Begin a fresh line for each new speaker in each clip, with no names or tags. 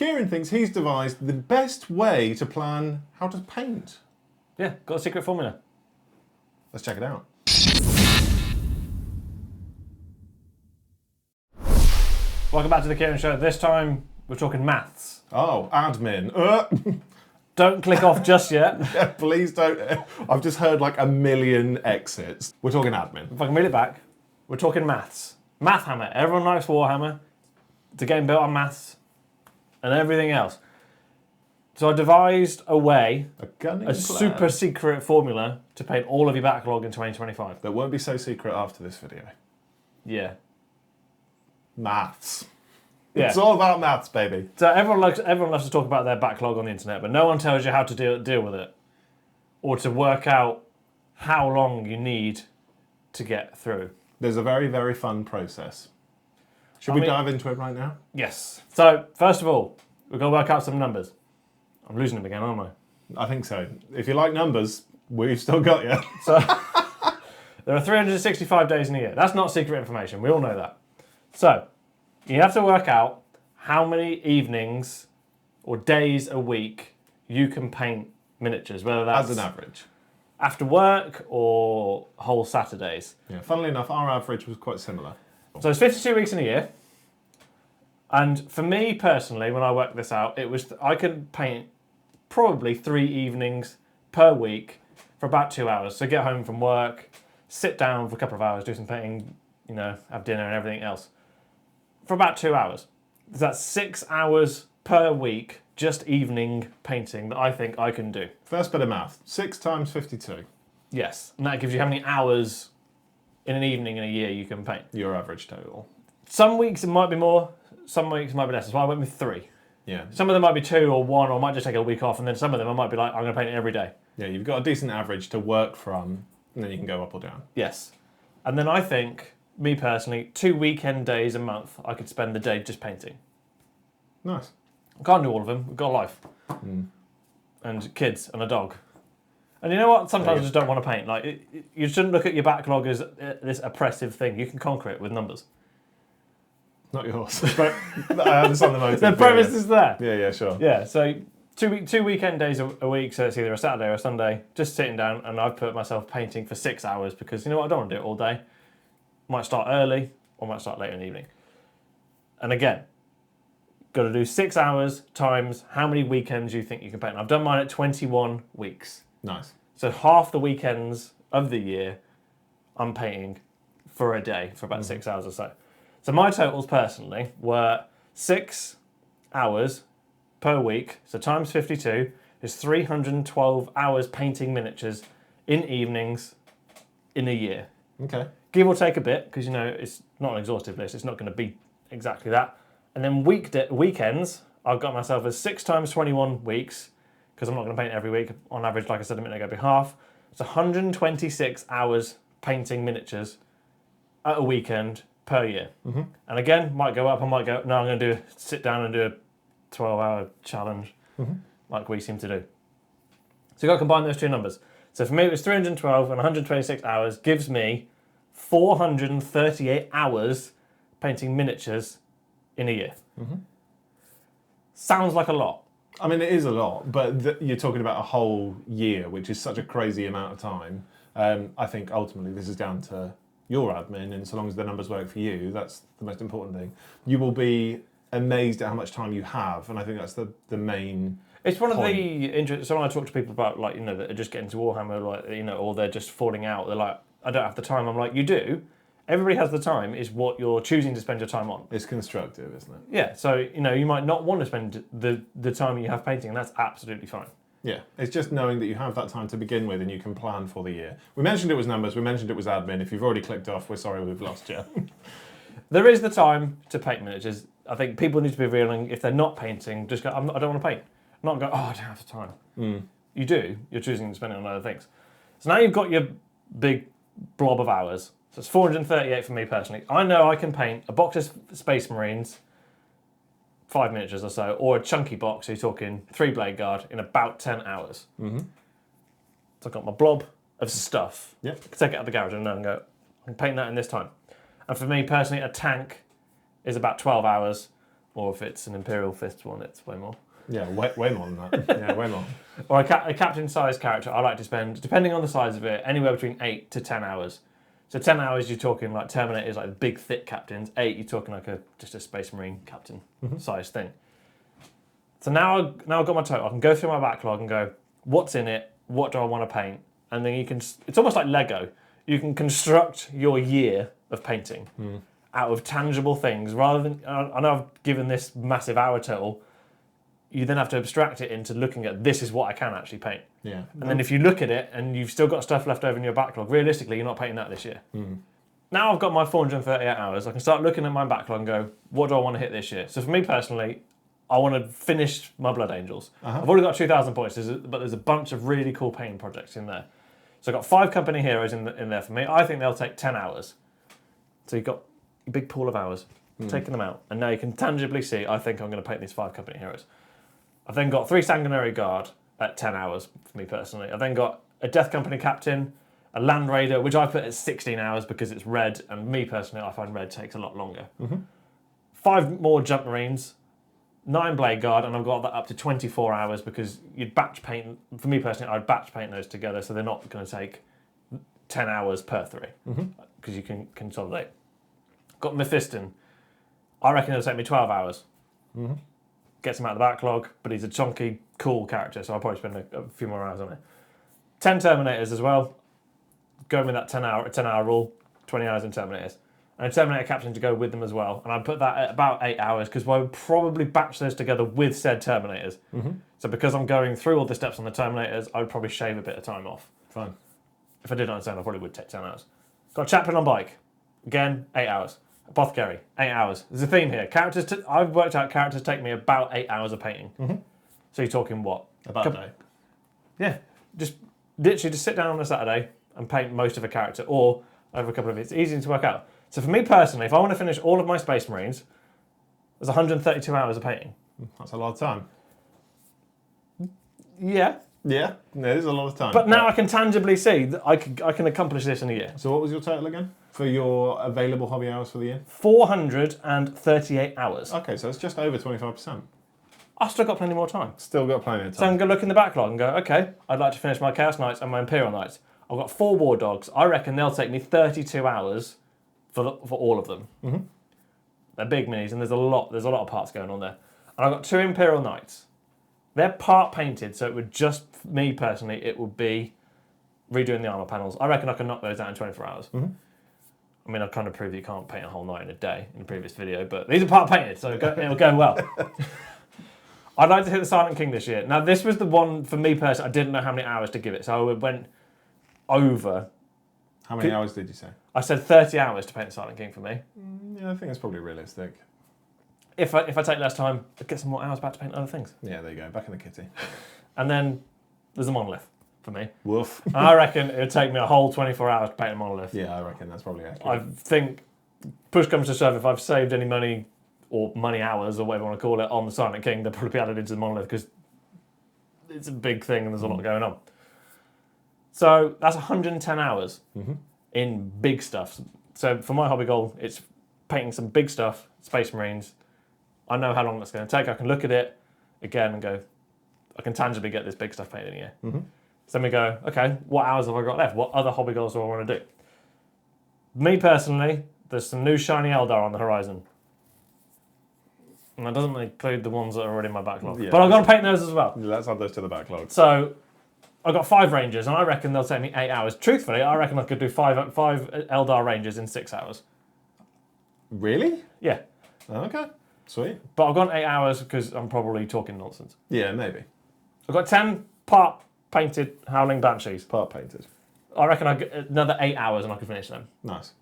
Kieran thinks he's devised the best way to plan how to paint.
Yeah, got a secret formula.
Let's check it out.
Welcome back to the Kieran Show. This time we're talking maths.
Oh, admin.
Don't click off just yet.
Yeah, please don't. I've just heard like a million exits. We're talking admin.
If I can read it back, we're talking maths. Math Hammer. Everyone likes Warhammer. It's a game built on maths and everything else. So I devised a way, a super secret formula to paint all of your backlog in 2025.
That won't be so secret after this video.
Yeah.
Maths.
Yeah.
It's all about maths, baby.
So everyone loves to talk about their backlog on the internet, but no one tells you how to deal with it, or to work out how long you need to get through.
There's a very, very fun process. Should we dive into it right now?
Yes. So first of all, we're going to work out some numbers. I'm losing them again, aren't I?
I think so. If you like numbers, we've still got you.
So there are 365 days in a year. That's not secret information. We all know that. So you have to work out how many evenings or days a week you can paint miniatures, whether that's
as an average.
After work or whole Saturdays.
Yeah, funnily enough, our average was quite similar.
So it's 52 weeks in a year. And for me personally, when I worked this out, I could paint probably 3 evenings per week for about 2 hours. So get home from work, sit down for a couple of hours, do some painting, have dinner and everything else. For about 2 hours. So that's 6 hours per week, just evening painting that I think I can do.
First bit of math, 6 times 52.
Yes, and that gives you how many hours in an evening in a year you can paint.
Your average total.
Some weeks it might be more, some weeks it might be less. That's why I went with 3.
Yeah.
Some of them might be 2 or 1, or I might just take a week off, and then some of them I might be like, I'm going to paint it every day.
Yeah, you've got a decent average to work from, and then you can go up or down.
Yes. And then I think, me personally, 2 weekend days a month, I could spend the day just painting.
Nice.
I can't do all of them. We've got a life. And kids and a dog. And you know what? Sometimes I just don't want to paint. Like, you shouldn't look at your backlog as this oppressive thing. You can conquer it with numbers.
Not yours. But I understand the motive.
The premise is there.
Yeah, sure.
Yeah, so two weekend days a week, so it's either a Saturday or a Sunday, just sitting down, and I've put myself painting for 6 hours because, you know what, I don't want to do it all day. Might start early or might start later in the evening. And again, got to do 6 hours times how many weekends you think you can paint. I've done mine at 21 weeks.
Nice.
So half the weekends of the year, I'm painting for a day for about 6 hours or so. So my totals personally were 6 hours per week, so times 52 is 312 hours painting miniatures in evenings in a year.
Okay.
Give or take a bit, because it's not an exhaustive list, it's not going to be exactly that. And then weekends, I've got myself as 6 times 21 weeks, because I'm not going to paint every week. On average, like I said a minute ago, it'd be half. It's 126 hours painting miniatures at a weekend per year. And again, might go up, I might go, no, I'm going to sit down and do a 12-hour challenge, like we seem to do. So you've got to combine those two numbers. So for me, it was 312 and 126 hours gives me 438 hours painting miniatures in a year. Sounds like a lot.
I mean, it is a lot, but you're talking about a whole year, which is such a crazy amount of time. I think ultimately this is down to your admin, and so long as the numbers work for you, that's the most important thing. You will be amazed at how much time you have, and I think that's the main. It's one
of the interesting. So when I talk to people about that are just getting to Warhammer, or they're just falling out, they're like, I don't have the time. I'm like, you do. Everybody has the time. Is what you're choosing to spend your time on.
It's constructive, isn't it?
Yeah. So you might not want to spend the time you have painting, and that's absolutely fine.
Yeah, it's just knowing that you have that time to begin with and you can plan for the year. We mentioned it was numbers, we mentioned it was admin. If you've already clicked off, we're sorry we've lost you.
There is the time to paint miniatures. I think people need to be realizing if they're not painting, just go, I don't want to paint. Not go, I don't have the time. You do, you're choosing to spend it on other things. So now you've got your big blob of hours. So it's 438 for me personally. I know I can paint a box of Space Marines, 5 miniatures or so, or a chunky box, so you're talking 3 Blade Guard, in about 10 hours. So I've got my blob of stuff. I can take it out of the garage and go, I can paint that in this time. And for me personally, a tank is about 12 hours. Or if it's an Imperial Fist one, it's way more.
Yeah, way more than that. Yeah, way more.
Or a captain-sized character, I like to spend, depending on the size of it, anywhere between 8 to 10 hours. So 10 hours, you're talking like Terminators, like big, thick captains. 8, you're talking like just a Space Marine captain size thing. So now I've got my total. I can go through my backlog and go, what's in it? What do I want to paint? And then you can, it's almost like Lego. You can construct your year of painting out of tangible things rather than, I know I've given this massive hour total. You then have to abstract it into looking at this is what I can actually paint.
Yeah.
And then if you look at it and you've still got stuff left over in your backlog, realistically, you're not painting that this year. Now I've got my 438 hours, I can start looking at my backlog and go, what do I want to hit this year? So for me personally, I want to finish my Blood Angels. I've already got 2,000 points, but there's a bunch of really cool painting projects in there. So I've got 5 company heroes in there for me. I think they'll take 10 hours. So you've got a big pool of hours, taking them out. And now you can tangibly see, I think I'm going to paint these 5 company heroes. I've then got 3 Sanguinary Guard at 10 hours for me personally. I've then got a Death Company Captain, a Land Raider, which I put at 16 hours because it's red, and me personally, I find red takes a lot longer. 5 more Jump Marines, 9 Blade Guard, and I've got that up to 24 hours because you'd batch paint, for me personally, I'd batch paint those together so they're not going to take 10 hours per 3 because you can consolidate. Got Mephiston, I reckon it'll take me 12 hours. Gets him out of the backlog, but he's a chunky, cool character, so I'll probably spend a few more hours on it. 10 Terminators as well. Going with that 10 hour rule, 20 hours in Terminators. And a Terminator Captain to go with them as well. And I'd put that at about 8 hours, because I would probably batch those together with said Terminators. So because I'm going through all the steps on the Terminators, I would probably shave a bit of time off.
Fine.
If I did understand, I probably would take 10 hours. Got a Chaplain on bike. Again, 8 hours. Apothecary, 8 hours. There's a theme here. I've worked out characters take me about 8 hours of painting. So you're talking what?
About a day.
Yeah. Just literally just sit down on a Saturday and paint most of a character, or over a couple of it's easy to work out. So for me personally, if I want to finish all of my Space Marines, there's 132 hours of painting.
That's a lot of time.
Yeah.
Yeah, it is a lot of time.
But now I can tangibly see that I can accomplish this in a year.
So what was your total again for your available hobby hours for the year?
438 hours.
Okay, so it's just over 25%.
I've still got plenty more time.
Still got plenty of
So I'm
time.
going to look in the backlog and go, okay, I'd like to finish my Chaos Knights and my Imperial Knights. I've got 4 War Dogs. I reckon they'll take me 32 hours for all of them. They're big minis, and there's a lot of parts going on there. And I've got 2 Imperial Knights. They're part painted, so it would just, me personally, it would be redoing the armor panels. I reckon I can knock those out in 24 hours. I mean, I've kind of proved that you can't paint a whole night in a day in the previous video, but these are part painted, so it'll go well. I'd like to hit the Silent King this year. Now, this was the one, for me personally, I didn't know how many hours to give it, so I went over.
How many hours did you say?
I said 30 hours to paint the Silent King for me.
Yeah, I think it's probably realistic.
If I take less time, I'll get some more hours back to paint other things.
Yeah, there you go. Back in the kitty.
And then there's a monolith for me.
Woof.
I reckon it would take me a whole 24 hours to paint a monolith.
Yeah, I reckon that's probably accurate.
I think, push comes to shove, if I've saved any money, or money hours, or whatever you want to call it, on the Silent King, they'll probably be added into the monolith, because it's a big thing and there's a lot going on. So that's 110 hours in big stuff. So for my hobby goal, it's painting some big stuff, Space Marines. I know how long that's going to take. I can look at it again and go, I can tangibly get this big stuff painted in a year. So then we go, okay, what hours have I got left? What other hobby goals do I want to do? Me personally, there's some new shiny Eldar on the horizon. And that doesn't include the ones that are already in my backlog.
Yeah.
But I've got to paint those as well.
Let's add those to the backlog.
So I've got 5 Rangers, and I reckon they'll take me 8 hours. Truthfully, I reckon I could do 5 Eldar Rangers in 6 hours.
Really?
Yeah.
Okay. Sweet.
But I've got 8 hours because I'm probably talking nonsense.
Yeah, maybe.
I've got 10 part painted Howling Banshees.
Part painted.
I reckon I get another 8 hours and I can finish them.
Nice.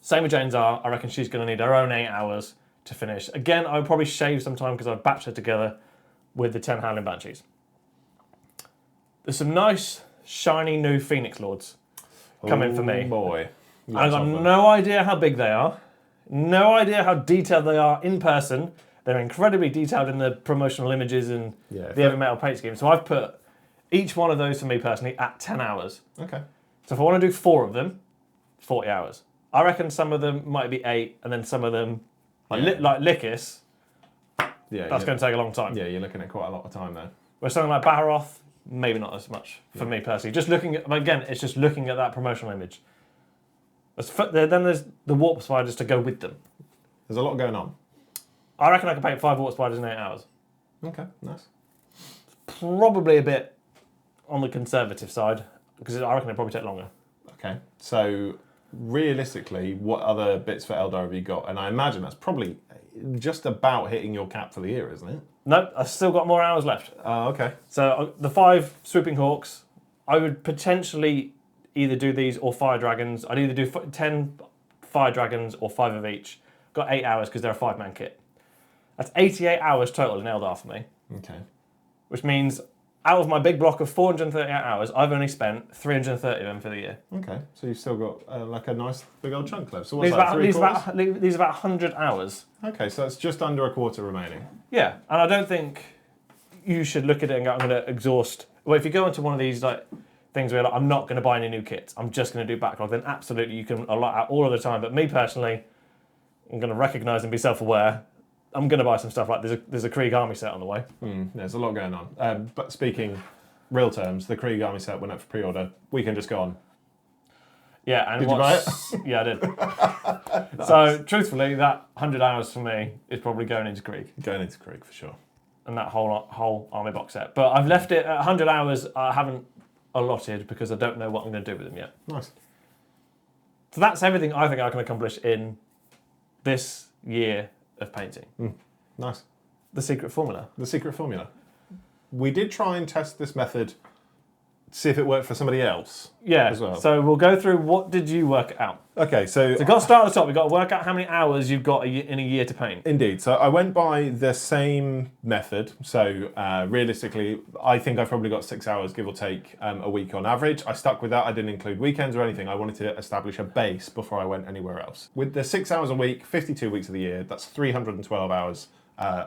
Same with Jane's R. I reckon she's going to need her own 8 hours to finish. Again, I would probably shave some time because I'd batch her together with the 10 Howling Banshees. There's some nice, shiny new Phoenix Lords coming for me.
Oh boy.
I've got no idea how big they are. No idea how detailed they are in person. They're incredibly detailed in the promotional images and the heavy metal paint scheme. So I've put each one of those for me personally at 10 hours.
Okay.
So if I want to do 4 of them, 40 hours. I reckon some of them might be 8, and then some of them, like Lycus, that's going to take a long time.
Yeah, you're looking at quite a lot of time there.
Whereas something like Baharoth, maybe not as much for me personally. Just looking at, again, it's just looking at that promotional image. Then there's the warp spiders to go with them.
There's a lot going on.
I reckon I can paint 5 warp spiders in 8 hours.
Okay, nice.
Probably a bit on the conservative side, because I reckon it'll probably take longer.
Okay, so realistically, what other bits for Eldar have you got? And I imagine that's probably just about hitting your cap for the year, isn't it?
No, I've still got more hours left.
Oh, okay.
So the 5 swooping hawks, I would potentially either do these or fire dragons. I'd either do 10 fire dragons or 5 of each. Got 8 hours because they're a 5-man kit. That's 88 hours total in Eldar for me.
Okay.
Which means out of my big block of 438 hours, I've only spent 330 of them for the year.
Okay, so you've still got like a nice big old chunk left. So what's
These
that,
these are about 100 hours.
Okay, so that's just under a quarter remaining.
Yeah, and I don't think you should look at it and go, I'm going to exhaust. Well, if you go into one of these like things where you're like, I'm not going to buy any new kits, I'm just going to do backlog, then absolutely you can allot out all of the time. But me personally, I'm going to recognise and be self-aware. I'm going to buy some stuff like there's a Krieg army set on the way.
There's a lot going on. But speaking real terms, the Krieg army set went up for pre-order. Weekend just gone.
Yeah, and
did you buy it?
Yeah, I did. Nice. So truthfully, that 100 hours for me is probably going into Krieg.
Going into Krieg for sure.
And that whole army box set. But I've left it at 100 hours. I haven't allotted because I don't know what I'm going to do with them yet.
Nice.
So that's everything I think I can accomplish in this year of painting.
Nice.
The secret formula.
The secret formula. We did try and test this method, see if it worked for somebody else.
Yeah.
As well.
So we'll go through what did you work out.
Okay, so
we've got to start at the top. We've got to work out how many hours you've got in a year to paint.
Indeed. So I went by the same method. So realistically, I think I've probably got 6 hours, give or take, a week on average. I stuck with that. I didn't include weekends or anything. I wanted to establish a base before I went anywhere else. With the 6 hours a week, 52 weeks of the year, that's 312 hours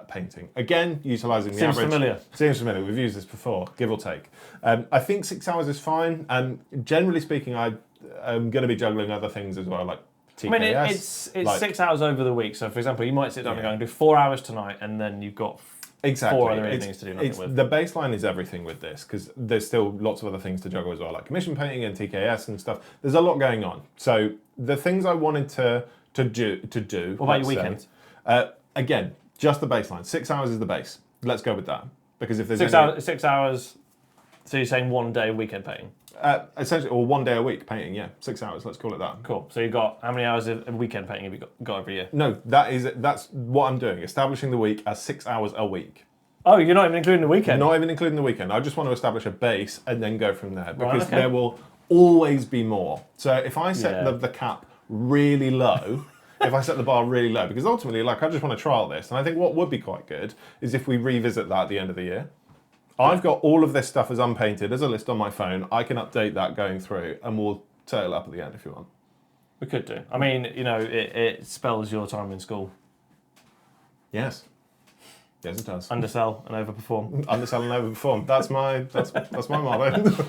painting. Again, utilising the average. Seems familiar. We've used this before, give or take. I think 6 hours is fine. And generally speaking, I'm going to be juggling other things as well, like TKS.
I mean, it's like, 6 hours over the week. So, for example, you might sit down and go and do 4 hours tonight, and then you've got 4 other evenings to do nothing with.
The baseline is everything with this, because there's still lots of other things to juggle as well, like commission painting and TKS and stuff. There's a lot going on. So the things I wanted to do.
What about your weekends?
Again, just the baseline. 6 hours is the base. Let's go with that. Because if there's
6 hours. So you're saying 1 day weekend painting?
Essentially, or 1 day a week painting, yeah. 6 hours, let's call it that.
Cool. So you've got, how many hours of weekend painting have you got every year?
No, that's what I'm doing. Establishing the week as 6 hours a week.
Oh, you're not even including the weekend?
Not even including the weekend. I just want to establish a base and then go from there. Because there will always be more. So if I set the cap really low, if I set the bar really low, because ultimately, like, I just want to trial this. And I think what would be quite good is if we revisit that at the end of the year. I've got all of this stuff as unpainted, as a list on my phone. I can update that going through, and we'll total up at the end if you want.
We could do. I mean, you know, it spells your time in school.
Yes. Yes, it does.
Undersell and overperform.
Undersell and overperform. That's my motto.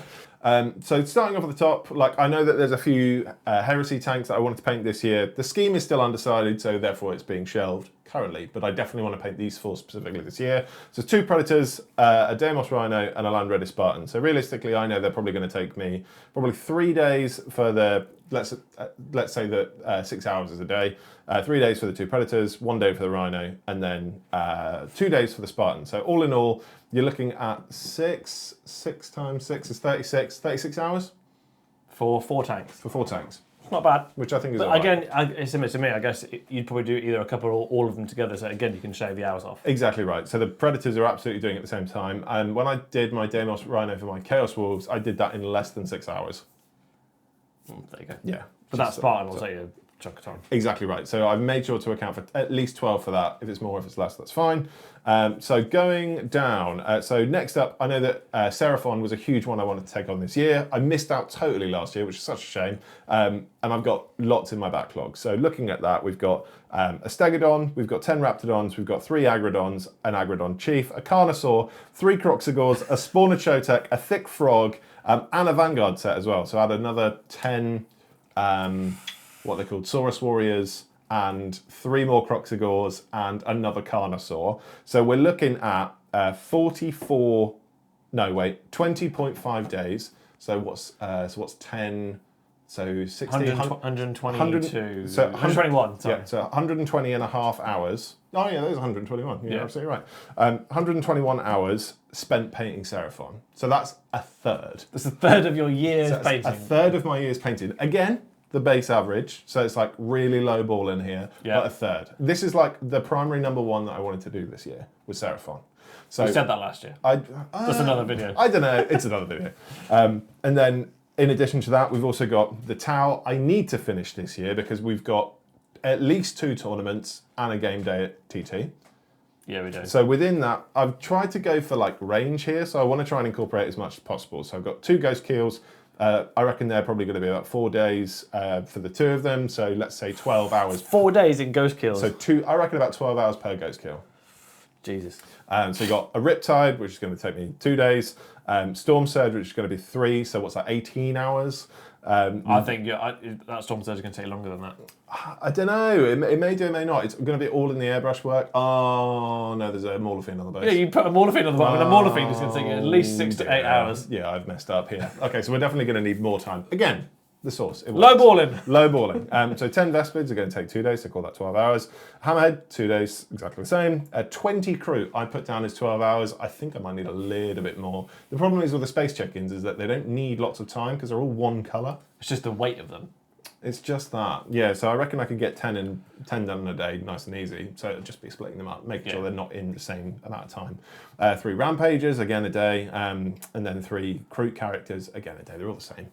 So starting off at the top, like, I know that there's a few heresy tanks that I wanted to paint this year. The scheme is still undecided, so therefore it's being shelved currently, but I definitely want to paint these 4 specifically this year. So 2 Predators, a Deimos Rhino, and a Land Redder Spartan. So realistically, I know they're probably going to take me probably 3 days for the, let's say that 6 hours is a day, 3 days for the 2 Predators, 1 day for the Rhino, and then 2 days for the Spartan. So all in all, you're looking at 6 times 6 is 36 hours?
For 4 tanks.
For 4 tanks.
Not bad.
Which I think is
but
all
again, it's similar to me. I guess you'd probably do either a couple or all of them together. So again, you can shave the hours off.
Exactly right. So the Predators are absolutely doing it at the same time. And when I did my Deimos Rhino for my Chaos Wolves, I did that in less than 6 hours.
There you go.
Yeah.
But that Spartan will take you a chunk of time.
Exactly right. So I've made sure to account for at least 12 for that. If it's more, if it's less, that's fine. So going down, so next up, I know that Seraphon was a huge one I wanted to take on this year. I missed out totally last year, which is such a shame. And I've got lots in my backlog. So looking at that, we've got a Stegodon, we've got 10 Raptidons, we've got 3 Agrodons, an Agrodon Chief, a Carnosaur, 3 Croxagors, a Spawner Chotek, a Thick Frog, and a Vanguard set as well. So I had another 10, what they're called, Saurus Warriors, and 3 more Croxigores and another Carnosaur. So we're looking at 20.5 days. So what's 10? So 60,
122.
so
121, sorry.
Yeah, so 120 and a half hours. Oh yeah, there's 121. You're absolutely right. 121 hours spent painting Seraphon. So that's a third.
That's a third of your year's painting.
A third of my year's painting. Again, the base average. So it's like really low ball in here, but a third. This is like the primary number one that I wanted to do this year was Seraphon. So
you said that last year. That's another video.
I don't know. It's another video. And then in addition to that, we've also got the Tau. I need to finish this year because we've got at least 2 tournaments and a game day at TT.
Yeah, we do.
So within that, I've tried to go for like range here. So I want to try and incorporate as much as possible. So I've got 2 Ghost Keels. I reckon they're probably going to be about 4 days for the 2 of them. So let's say 12 hours.
4 days in Ghost Keels.
So I reckon about 12 hours per Ghost Keel.
Jesus.
So you got a Riptide, which is going to take me 2 days. Storm Surge, which is going to be 3. So what's that? 18 hours.
I think that Storm Surge is going to take longer than that.
I don't know. It may do, it may not. It's going to be all in the airbrush work. Oh no, there's a Morlophine on the base.
Yeah, you put a Morlophine on the bottom, and a Morlophine is going to take at least 6 to 8 hours.
Yeah, I've messed up here. Okay, so we're definitely going to need more time. Again, the source.
Low balling.
Low balling. So 10 Vespids are going to take 2 days, so call that 12 hours. Hammerhead, 2 days, exactly the same. 20 Crew, I put down as 12 hours. I think I might need a little bit more. The problem is with the space check-ins is that they don't need lots of time because they're all one colour.
It's just the weight of them.
It's just that. Yeah, so I reckon I could get 10 done in a day, nice and easy. So it'd just be splitting them up, making sure they're not in the same amount of time. 3 Rampages, again a day, and then 3 Crew characters, again a day. They're all the same.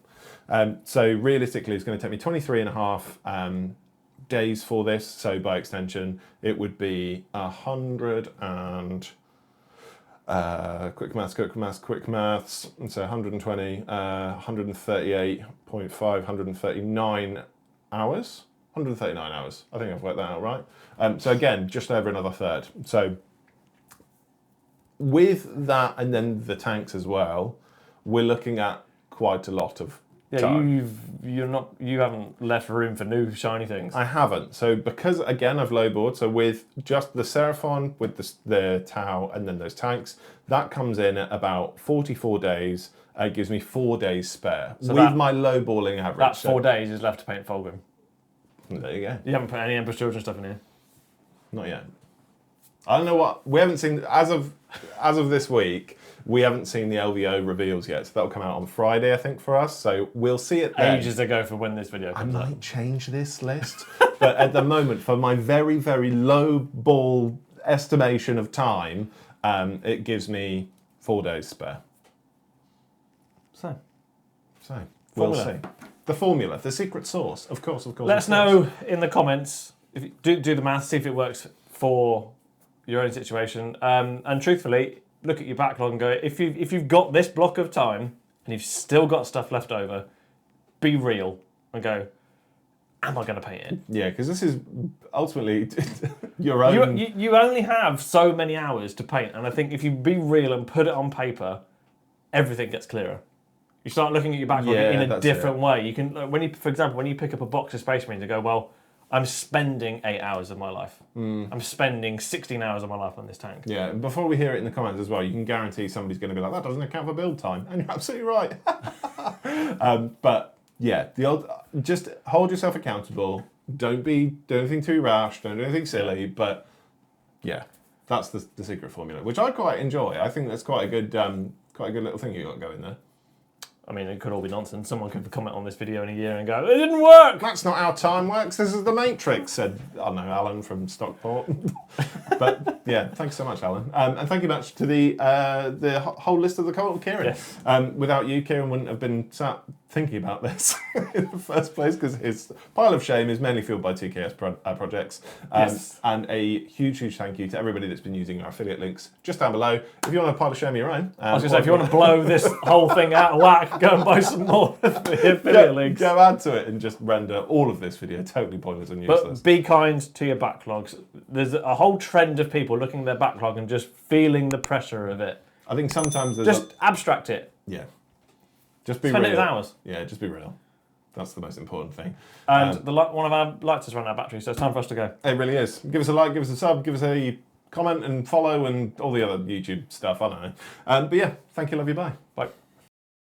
So realistically, it's going to take me 23 and a half days for this. So by extension, it would be 100 and... quick maths. And so 120, 138.5, 139 hours. 139 hours. I think I've worked that out right. So again, just over another third. So with that and then the tanks as well, we're looking at quite a lot of time.
You haven't left room for new shiny things.
I haven't. So because again I've lowboard, so with just the Seraphon, with the Tau and then those tanks, that comes in at about 44 days. It gives me 4 days spare so with my lowballing average.
That 4 days is left to paint Fulgrim.
There you go.
You haven't put any Emperor's Children stuff in here?
Not yet. I don't know what we haven't seen as of this week. We haven't seen the LVO reveals yet, so that'll come out on Friday, I think, for us. So we'll see it then.
Ages ago for when this video comes out.
I might change this list, but at the moment, for my very, very low ball estimation of time, it gives me 4 days spare.
So
we'll see. The formula, the secret sauce, of course.
Let us know in the comments if you do the math, see if it works for your own situation, and truthfully, look at your backlog and go, if you've got this block of time and you've still got stuff left over, be real and go, am I going to paint it?
Yeah, because this is ultimately your own...
You only have so many hours to paint, and I think if you be real and put it on paper, everything gets clearer. You start looking at your backlog in a different way. You can, for example, when you pick up a box of Space Marines and go, well, I'm spending 8 hours of my life. I'm spending 16 hours of my life on this tank.
Yeah, and before we hear it in the comments as well, you can guarantee somebody's going to be like, that doesn't account for build time. And you're absolutely right. But yeah, just hold yourself accountable. Don't do anything too rash. Don't do anything silly. But yeah, that's the secret formula, which I quite enjoy. I think that's quite a good little thing you got going there.
I mean, it could all be nonsense. Someone could comment on this video in a year and go, it didn't work!
That's not how time works. This is the Matrix, said, I don't know, Alan from Stockport. But yeah, thanks so much, Alan. And thank you much to the whole list of the cult of Kieran.
Yes.
Without you, Kieran wouldn't have been sat thinking about this in the first place, because his pile of shame is mainly fueled by TKS projects.
Yes.
And a huge, huge thank you to everybody that's been using our affiliate links just down below. If you want a pile of shame of your own...
I was going to say, if you want to blow this whole thing out of whack, go and buy some more affiliate links.
Go add to it and just render all of this video totally pointless and useless.
But be kind to your backlogs. There's a whole trend of people looking at their backlog and just feeling the pressure of it.
I think sometimes there's
just abstract it.
Yeah. Just be
Spend
real.
it as hours.
Yeah, just be real. That's the most important thing.
And one of our lights has run out of battery, so it's time for us to go.
It really is. Give us a like, give us a sub, give us a comment and follow and all the other YouTube stuff. I don't know. But yeah, thank you, love you, bye.
Bye.